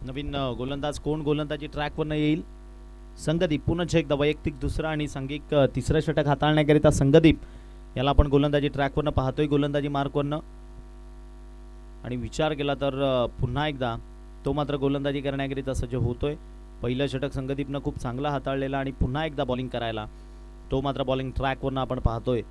नवीन गोलंदाज कोण गोलंदाजी ट्रॅकवर येईल. संगदीप पुन्हा एकदा वैयक्तिक दुसरा आणि सांघिक तिसरं षटक हाताळण्याकरिता संगदीप याला आपण गोलंदाजी ट्रॅकवरनं पाहतोय. गोलंदाजी मार्कवरनं आणि विचार केला तर पुन्हा एकदा तो मात्र गोलंदाजी करण्याकरिता सज्ज होतोय. पहिलं षटक संगदीपनं खूप चांगला हाताळलेला आणि पुन्हा एकदा बॉलिंग करायला तो मात्र बॉलिंग ट्रॅकवरनं आपण पाहतोय.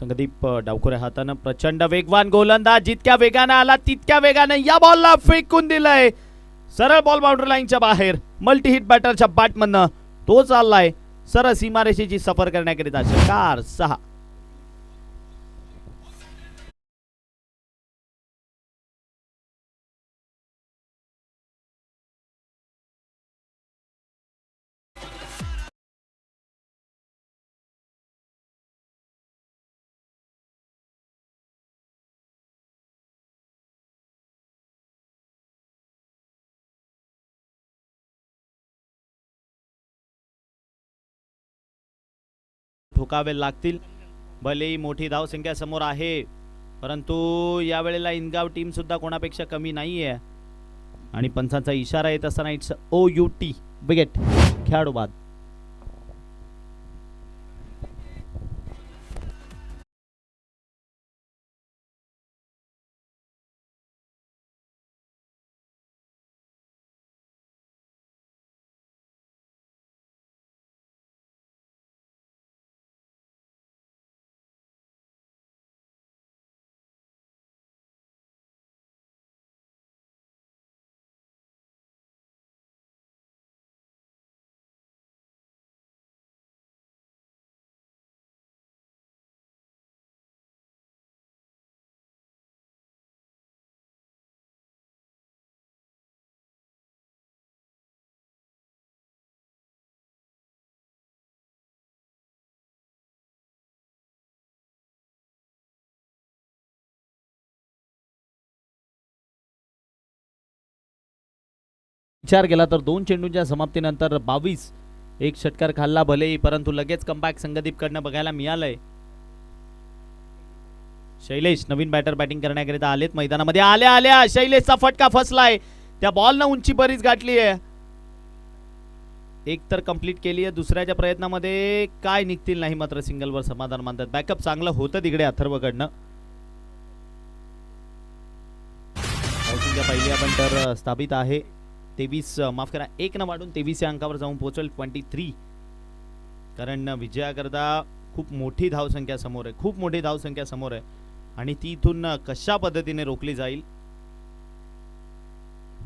संगदीप डावखोऱ्या हातानं प्रचंड वेगवान गोलंदाज. जितक्या वेगानं आला तितक्या वेगानं या बॉलला फेकून दिलंय. सरळ बॉल बाउंड्री लाईनच्या बाहेर. मल्टी हिट बॅटरच्या बॅटमधनं तो चाललाय सरळ सीमारेषेची सफर करण्याकरिता. षटकार 6. ठोकावे लागतील. भलेही मोठी धावसंख्या समोर आहे परंतु यावेळेला इनगाव टीम सुद्धा कोणापेक्षा कमी नाहीये आणि पंचांचा इशारा येत असताना इट्स OUT विकेट. खेळाडू बाद. विचार केला तर 2 चेंडूंच्या समाप्तीनंतर 22 एक षटकार खाल्ला भलेही, परंतु लगेच कमबॅक संगदीप कडनं बघायला मिळालंय. शैलेश नवीन बॅटर बॅटिंग करण्याकरिता आलेत मैदानामध्ये. आल्या आल्या शैलेशचा फटका फसलाय. त्या बॉलनं उंची बरीच गाठली आहे. एक तर कंप्लीट केली आहे, दुसऱ्याच्या प्रयत्नामध्ये काय निघतील नाही, मात्र सिंगलवर समाधान मानतात. बॅकअप चांगलं होतं तिकडे अथर्वकडनं. पहिली आपण तर स्थापित आहे 23, माफ करा 1 न वाढून 23 या अंकावर जाऊन पोहोचेल 23. कारण विजयाकरता खूप मोठी धावसंख्या समोर आहे, खूप मोठी धावसंख्या समोर आहे आणि ती इथून कशा पद्धतीने रोखली जाईल.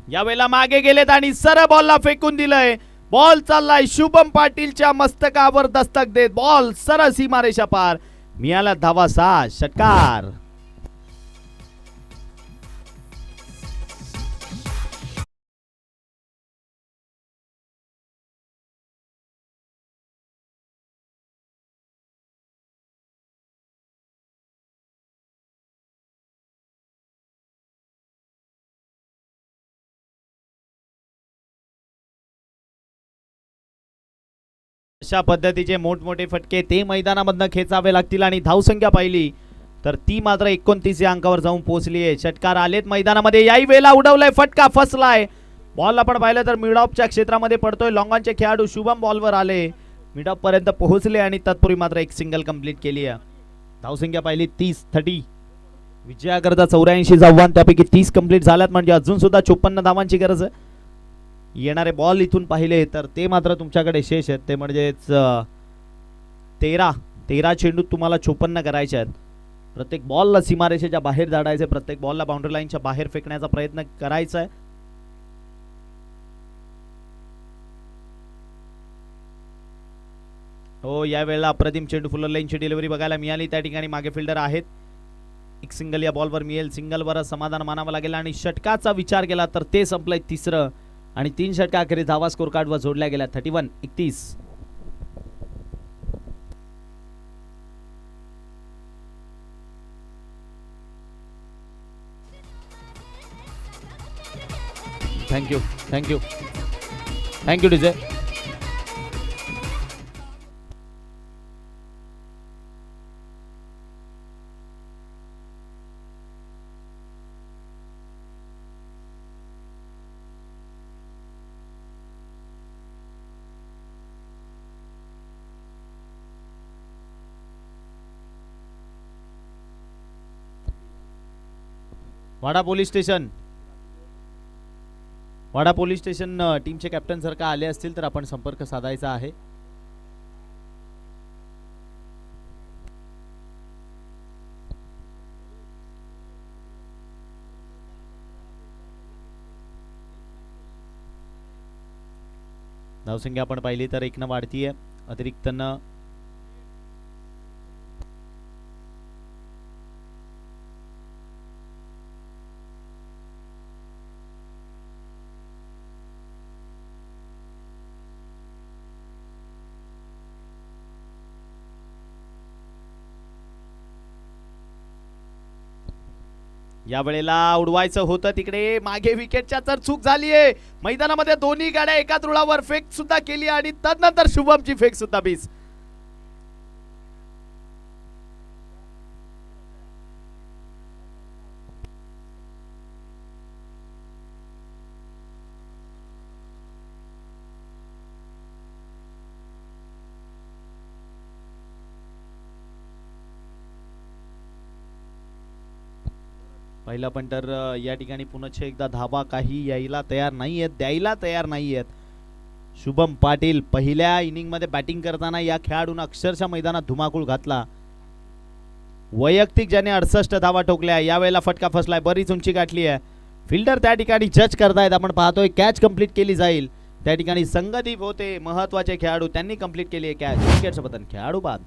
यावेळेला मागे गेलेत आणि सरळ बॉलला फेकून दिलंय. बॉल चाललाय शुभम पाटीलच्या मस्तकावर दस्तक देत. बॉल सरळ सीमारेषा पार. मिळाला धावा 6, षटकार. अशा पद्धतीचे मोठमोठे फटके ते मैदानामधनं खेचावे लागतील आणि धावसंख्या पाहिली तर ती मात्र 29 या अंकावर जाऊन पोहोचली आहे. षटकार आलेत मैदानामध्ये. याही वेळेला उडवलाय, फटका फसलाय. बॉल आपण पाहिलं तर मिड ऑफच्या क्षेत्रामध्ये पडतोय. लॉंगॉनचे खेळाडू शुभम बॉलवर आले, मिड ऑफ पर्यंत पोहोचले आणि तत्पूर्वी मात्र एक सिंगल कंप्लीट केली आहे. धावसंख्या पाहिली 30. विजयाकरता 84 आव्हान, त्यापैकी 30 कंप्लीट झाल्यात म्हणजे अजून सुद्धा 54 धावांची गरज आहे. येणारे बॉल इथून पाहिले तर ते मात्र तुमच्याकडे शेष आहेत, ते म्हणजेच 13 चेंडू तुम्हाला 54 करायचे आहेत. प्रत्येक बॉलला सीमारेषेच्या बाहेर धाडायचे, प्रत्येक बॉलला बाउंड्री लाईनच्या बाहेर फेकण्याचा प्रयत्न करायचा आहे. हो, यावेळेला अप्रतिम चेंडू फुलर लाईनची डिलिव्हरी बघायला मिळाली. त्या ठिकाणी मागे फिल्डर आहेत. एक सिंगल या बॉलवर मिळेल, सिंगलवर समाधान मानावं लागेल आणि षटकाचा विचार केला तर ते संपलंय 3रं आणि 3 षटकाखेरीज धावा स्कोर कार्डवर जोडल्या गेल्या 31. Thank you DJ. Wada police station टीमचे कॅप्टन जर का आले असतील तर आपण संपर्क साधायचा आहे. धावसंख्या आपण पाहिली तर 1 न वाढतीये, अतिरिक्त न या वेळेला उडवायचं होतं तिकडे, मागे विकेटच्या तर चूक झालीये. मैदानामध्ये दोन्ही गाड्या एकाच रुळावर फेक सुद्धा केली आणि तदनंतर शुभमची फेक सुद्धा मिस. पहिला पण तर या ठिकाणी पुन्हा एकदा धावा काही यायला तयार नाही आहेत, द्यायला तयार नाही आहेत. शुभम पाटील पहिल्या इनिंग मध्ये बॅटिंग करताना या खेळाडूंना अक्षरशः मैदानात धुमाकूळ घातला. वैयक्तिक ज्याने 68 धावा ठोकल्या, यावेळेला फटका फसलाय, बरीच उंची गाठली आहे. फिल्डर त्या ठिकाणी जज करतायत, आपण पाहतोय कॅच कंप्लीट केली जाईल. त्या ठिकाणी संगदीप होते महत्वाचे खेळाडू, त्यांनी कंप्लीट केली आहे कॅच. विकेटचं पतन, खेळाडू बाद.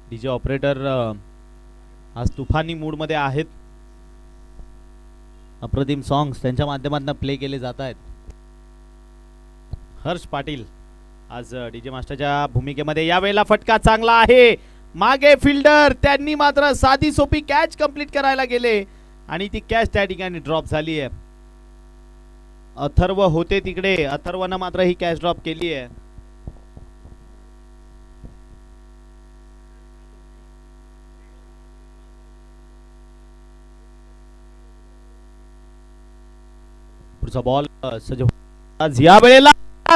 डीजे ऑपरेटर आज तुफानी मूड मध्ये आहेत. अप्रतिम सॉंग्स त्यांच्या माध्यमातून प्ले केले जात आहेत. हर्ष पाटील आज डीजे मास्टरच्या भूमिकेमध्ये. यावेळेला फटका चांगला आहे. मागे फिल्डर त्यांनी मात्र साधी सोपी कॅच कंप्लीट करायला गेले आणि ती कॅच त्या ठिकाणी ड्रॉप झाली आहे. अथर्व होते तिकडे. अथर्वनं मात्र ही कॅच ड्रॉप केली आहे. पुढचा बॉल सज्ज आज या वेळेला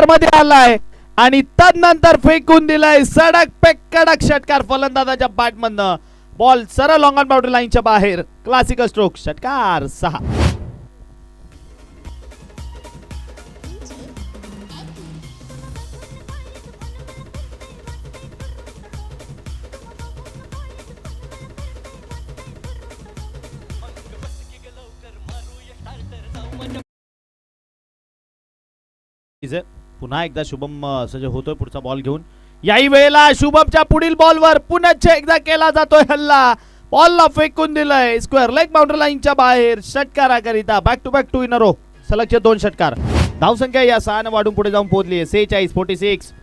मध्ये आलाय आणि तदनंतर फेकून दिलाय सडक पे कडक षटकार फलंदाजाच्या बॅटमधनं. बॉल सरळ लॉंग ऑन बाउंड्री लाईनच्या बाहेर. Classical stroke. षटकार 6. पुन्हा एकदा शुभम सज्ज होतोय पुढचा बॉल घेऊन. याही वेळेला शुभमच्या पुढील बॉलवर पुन्हा एकदा केला जातोय हल्ला. बॉलला फेकून दिलंय स्क्वेअर लेग बाउंड्री लाईनच्या बाहेर. षटकाराकरिता back to back 2 in a row. सलगचे 2 षटकार. धावसंख्या या 6 वाढून पुढे जाऊन पोहोचली आहे 46-46.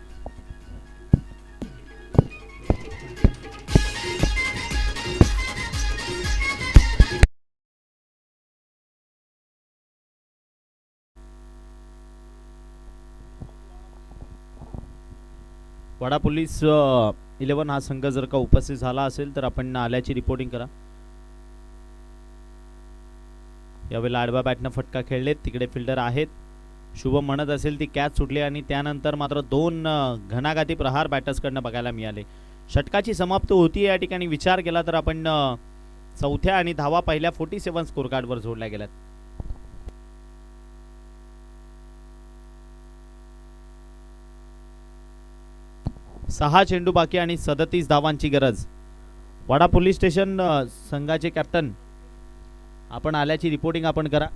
वाडा पोलीस 11 हा संघ जर का उपस्थित झाला असेल तर आपण आल्याची रिपोर्टिंग करा. यावेळेला आडव्या बॅटनं फटका खेळलेत. तिकडे फिल्डर आहेत. शुभम म्हणत असेल ती कॅच सुटली आणि त्यानंतर मात्र 2 घणाघाती प्रहार बॅटर्सकडनं बघायला मिळाले. षटकाची समाप्ती होती या ठिकाणी विचार केला तर आपण चौथ्या आणि धावा पहिल्या 47 स्कोर कार्डवर जोडल्या गेल्यात. सहा चेंडू बाकी आणि 37 धावांची गरज. वाडा पोलीस स्टेशन संघाचे कॅप्टन आपण आल्याची रिपोर्टिंग आपण करा.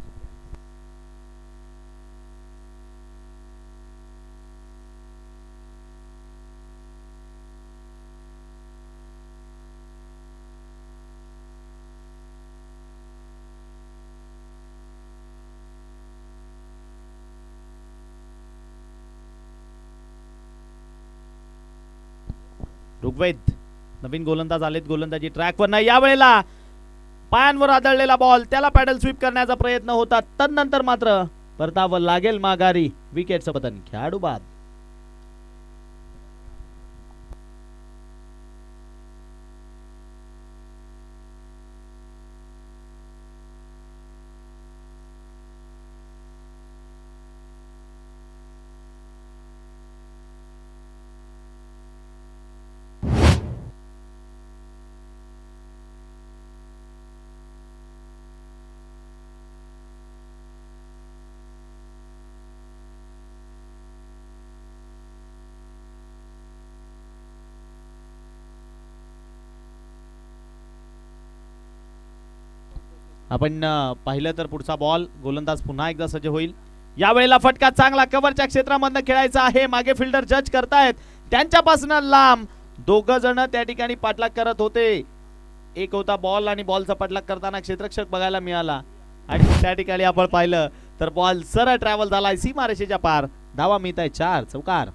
ऋग्वेद नवीन गोलंदाज आलेत. गोलंदाजी ट्रॅकवर नाही. यावेळेला पायांवर आदळलेला बॉल त्याला पॅडल स्वीप करण्याचा प्रयत्न होता. तदनंतर मात्र परतावं लागेल माघारी. विकेटचं पतन. खेळाडू बाद. आपण पाहिलं तर पुढचा बॉल. गोलंदाज पुन्हा एकदा सज्ज होईल. यावेळेला फटका चांगला कव्हरच्या क्षेत्रामधनं खेळायचा आहे. मागे फिल्डर जज करतायत. त्यांच्यापासून लांब 2 जण त्या ठिकाणी पाठलाग करत होते. एक होता बॉल आणि बॉलचा पाठलाग करताना क्षेत्ररक्षक बघायला मिळाला आणि त्या ठिकाणी आपण पाहिलं तर बॉल सरळ ट्रॅव्हल झालाय सीमारेषेच्या पार. धावा मिळत आहे 4. चौकार.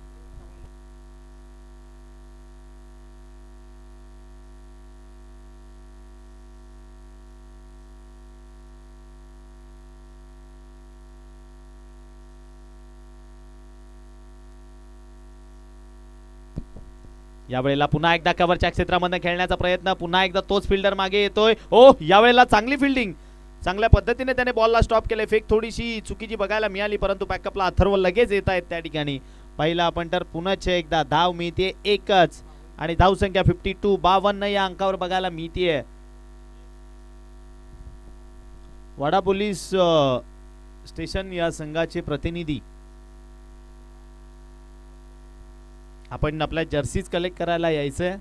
यावेळेला पुन्हा एकदा कव्हरच्या क्षेत्रामध्ये खेळण्याचा प्रयत्न. पुन्हा एकदा तोच फिल्डर मागे येतोय. ओ यावेळेला चांगली फिल्डिंग. चांगल्या पद्धतीने त्याने बॉलला स्टॉप केले. फेक थोडीशी चुकीची बघायला मिळाली परंतु बॅकअपला अथर्व लगेच येत आहेत त्या ठिकाणी. पहिला आपण तर पुन्हा एकदा धाव मिळते एकच आणि धाव संख्या 52 या अंकावर बघायला मिळते. वाडा पोलीस स्टेशन या संघाचे प्रतिनिधी आपण आपल्या जर्सीज कलेक्ट करायला यायचंय.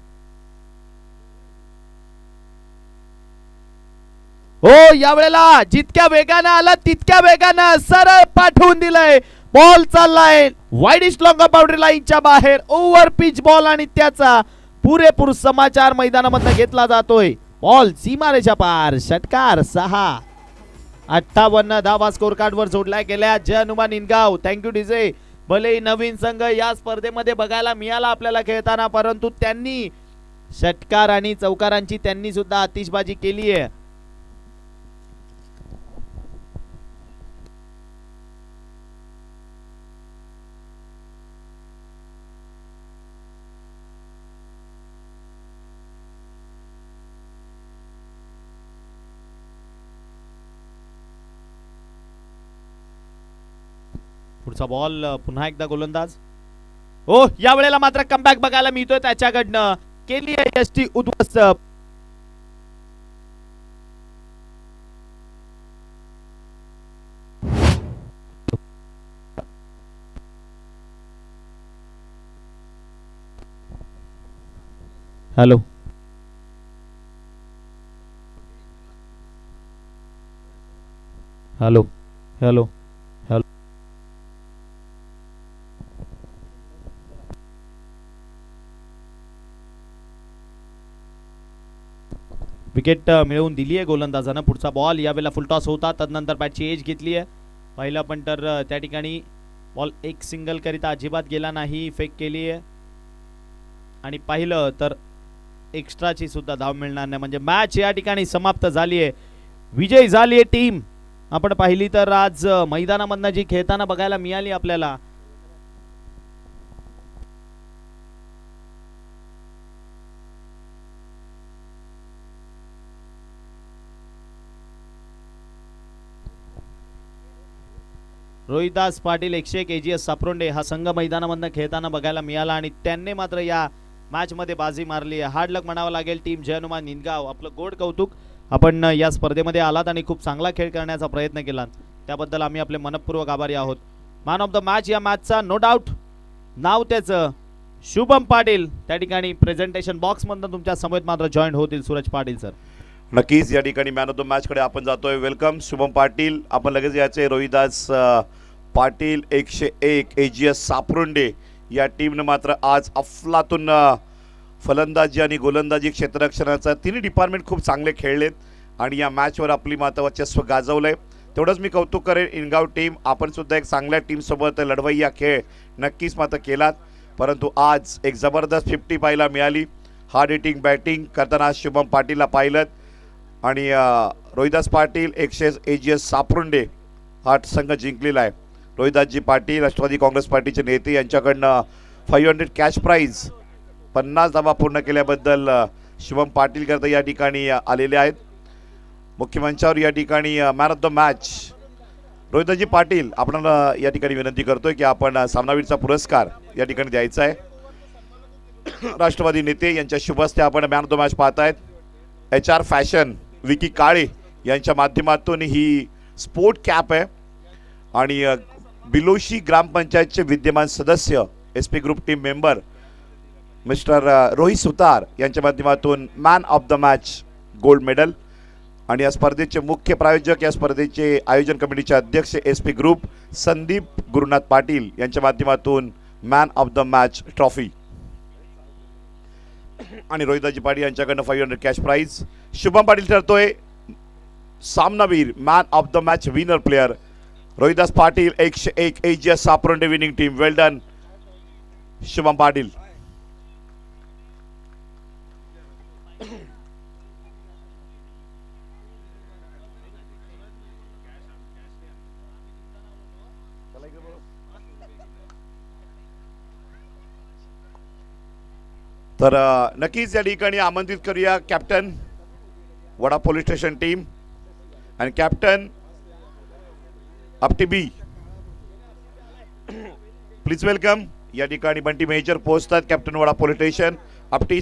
हो यावेळेला जितक्या वेगानं आला तितक्या वेगानं सरळ पाठवून दिलंय. बॉल चाललाय वाईडिश लॉंग बाउंड्री लाईनच्या बाहेर. ओव्हर पिच बॉल आणि त्याचा पुरेपूर समाचार मैदानामधनं घेतला जातोय. बॉल सीमारेषा पार, षटकार 6. 58 धावा स्कोर कार्डवर जोडल्या गेल्या. जय हनुमान निनगाव. Thank you DJ. भले नवीन संघ या स्पर्धेमध्ये बघायला मिळाला आपल्याला खेळताना, परंतु त्यांनी षटकार आणि चौकारांची त्यांनी सुद्धा आतिषबाजी केली आहे. पुढचा बॉल पुन्हा एकदा गोलंदाज. हो, या वेळेला मात्र कमबॅक बघायला मिळतोय त्याच्याकडनं. केली आहे यष्टी उद्ध्वस्त. Hello, hello, hello, hello. Wicket मिळवून दिली आहे गोलंदाजानं. पुढचा बॉल यावेळेला फुलटॉस होता, तदनंतर बॅटची एज घेतली आहे. पहिलं पण तर त्या ठिकाणी बॉल एक सिंगल करिता अजिबात गेला नाही, फेक केली आहे. आणि पाहिलं तर एक्स्ट्राची सुद्धा धाव मिळणार नाही, म्हणजे मॅच या ठिकाणी समाप्त झाली आहे. विजयी झाली आहे टीम. आपण पाहिली तर आज मैदानामधनं जी खेळताना बघायला मिळाली आपल्याला, रोहिदास पाटील 101 एजीएस सापरोंडे हा संघ मैदानामधनं खेळताना बघायला मिळाला आणि त्यांनी मात्र या मॅच मध्ये बाजी मारली आहे. हार्ड लक म्हणावं लागेल टीम जय हनुमान निनगाव. आपलं गोड कौतुक. आपण या स्पर्धेमध्ये आलात आणि खूप चांगला खेळ करण्याचा प्रयत्न केलात, त्याबद्दल आम्ही आपले मनपूर्वक आभारी आहोत. मॅन ऑफ द मॅच या मॅचचा नो डाऊट नाव त्याचं शुभम पाटील. त्या ठिकाणी प्रेझेंटेशन बॉक्स मधून तुमच्या समोर मात्र जॉईन होतील सूरज पाटील सर.
नक्कीच या ठिकाणी मॅन ऑफ द मॅच कडे आपण जातोय. वेलकम शुभम पाटील. आपण लगेच याचे रोहिदास पाटील 101 एजीएस सापरोंडे या टीमने मात्र आज अफलातून फलंदाजी आणि गोलंदाजी क्षेत्ररक्षणाचा तिन्ही डिपार्टमेंट खूप चांगले खेळलेत आणि या मॅचवर आपली मात्र वर्चस्व गाजवलंय. तेवढंच मी कौतुक करेन इनगाव टीम. आपण सुद्धा एक चांगल्या टीमसोबत लढवय्या खेळ नक्कीच मात्र केलात, परंतु आज एक जबरदस्त 50 पाहायला मिळाली. हार्ड हिटिंग बॅटिंग करताना शुभम पाटीलला पाहिलं आणि रोहिदास पाटील 100 एजीएस सापरोंडे हा संघ जिंकलेला आहे. रोहिदासजी पाटील राष्ट्रवादी काँग्रेस पार्टीचे नेते, यांच्याकडनं 500 कॅश प्राईज 50 धावा पूर्ण केल्याबद्दल शुभम पाटील करता या ठिकाणी आलेले आहेत. मुख्यमंचावर या ठिकाणी man of the match Rohidasji Patil, आपण या ठिकाणी विनंती करतोय की आपण सामनावीरचा पुरस्कार या ठिकाणी द्यायचा आहे. राष्ट्रवादी नेते यांच्या शुभ हस्ते आपण मॅन ऑफ द मॅच पाहतायत. HR फॅशन विकी काळे यांच्या माध्यमातून ही स्पोर्ट कॅप आहे आणि बिलोशी ग्रामपंचायतचे विद्यमान सदस्य SP group team member mister Rohit Sutar यांच्या माध्यमातून man of the match gold medal आणि या स्पर्धेचे मुख्य प्रायोजक, या स्पर्धेचे आयोजन कमिटीचे अध्यक्ष SP ग्रुप संदीप गुरुनाथ पाटील यांच्या माध्यमातून man of the match trophy आणि रोहिदासजी पाटील यांच्याकडनं 500 कॅश प्राईज. शुभम पाटील ठरतोय सामनावीर, man of the match winner player Rohidas Patil 101 AGS Saparonde winning team. Well done Shubham Patil. तर नक्कीच या ठिकाणी आमंत्रित करूया captain Wada police station team आणि captain Apti B. Please welcome. या ठिकाणी बंटी मेजर पोहोचतात कॅप्टन वडा पोलीस स्टेशन. अपटी